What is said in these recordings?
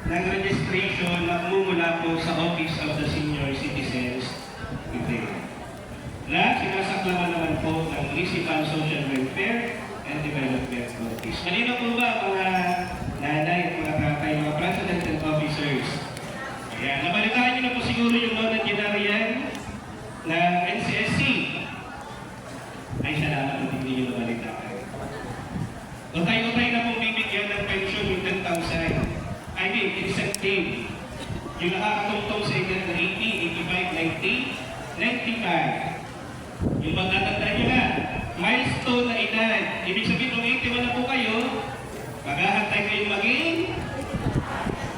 ng registration na mumula po sa Office of the Senior Citizens. Na sinasaklaman naman po ng Municipal Social Welfare and Development Office. Kanina po ba mga nanay at mga tatay, mga president and officers? Ayan, nabalitaan niyo na po siguro yung nonagenarian ng NCSC. Ay, salamat at hindi niyo nabalitaan. Utay-utay na pong bibigyan ng pension yung 10,000. I mean, incentive. Yung nakakatungtong sa edad na 80, 85, 90, 95. Yung magtatandaan nyo na, milestone na edad. Ibig sabihin, kung 81 na po kayo, maghahantay kayong maging,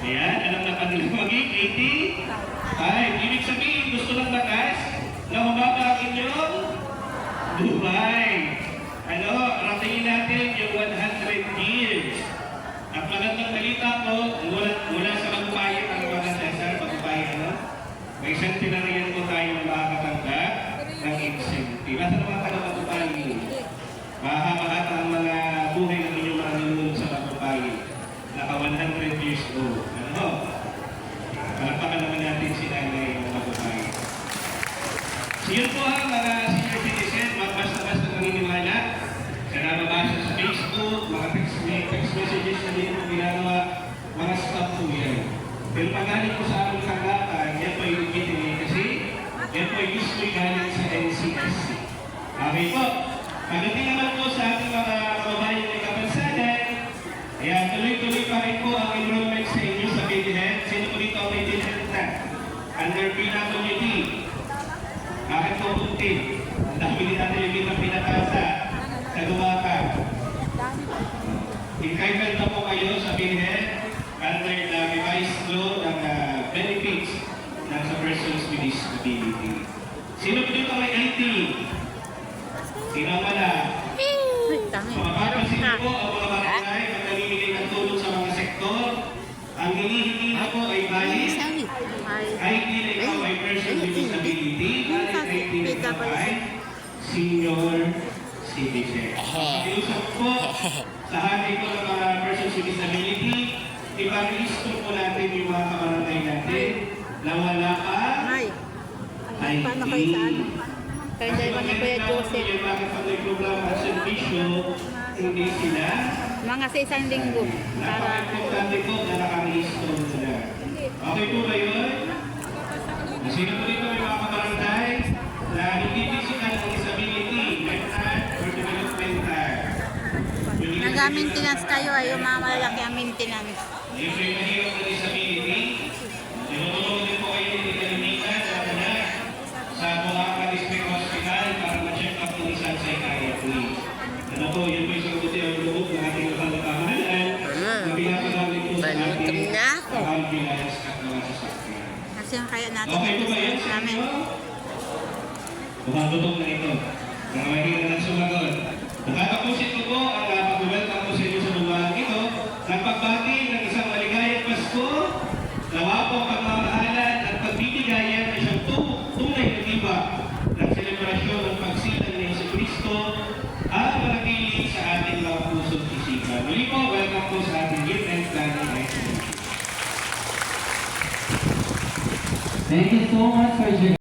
ayan, alam na pa nila maging 80. Ibig sabihin, gusto ng batas na humaba ang inyong buhay. Ratingin natin yung 100 years. Ang magandang balita po, mula sa magpapayan, ang mga Cesar, magpapayan, may centenarian po tayo na makakatanggap ng incentive. At ang mga taga-magpapayan, mahaba-haba ang mga buhay ng inyong mga nilulunod sa magpapayan. Naka 100 years old. Palagpakan naman natin si nanay ng magpapayan. So yun po ang mga senior citizen, basta-basta naniniwala sa nababasa sa Facebook, mga text messages na din po ginagawa, mga staff po yan. Pero pagaling po sa aming tanggapan, yan po yung itinigay kasi yan po yung gusto galing sa NCSC. Okay po. Pagdating naman po sa ating mga kababayan ng kapansanan, ayan, tuloy-tuloy pa rin po ang enrollment sa inyo sa PhilHealth. Sino po dito ang may PhilHealth na? Under PWD. Bakit po puntin? Ang dami natin yung bitang pinatasa sa Dumaka. Entitled na po kayo sa PhilHealth under the revised law ng benefits ng sa persons with disability. Sino po dito may IT? Sino ang wala? Mga papansin po ang mga barangay na nalimigay ng tulong sa mga sektor. Ang hinihingi na po ay valid. ID na ikaw ay person with disability. Valid ID na ikaw ay senior citizen. Iusap po sa hati po ng mga persons with disability, iparilisto po natin yung mga kabarangay natin na wala pa ID. Paano kayo saan? Kaya dahil ni Kuya Joseph. Bakit pag may programa at servisyo, hindi sila Mga sa isang linggo. Para napaka-importante po na nakarilisto sila. Okay po ba yun? Sino po dito may mga kabarangay na hindi physical ng disability, mental or developmental? nag-maintenance kayo ay yung mga malalaki ang maintenance. Yung may mahirap na disability, tinutulungan din po kayo ni Kalimitan sa Bulacan District Hospital para ma-check up ng isang psychiatry. Ano po, yun po isang buti ang loob ng ating kapamahalaan na pinapagamit po sa ating ambulance at mga sasakyan. Kasi yung kaya natin Okay po ba yan sa namin. inyo? Bumabutong na ito. Mga mahirap na sumagot. Nakatapusin ko po ang pag-welcome ko sa inyo sa lugar ito. Nagpagbati ng isang maligayang Pasko, nawa po ang pagmamahalan at pagbibigayan na siyang tunay na diba ng selebrasyon ng pagsilang ni Jesucristo ang manatili sa ating mga puso't isipan. Muli po, welcome po sa ating gift and planning exhibition. Thank you so much for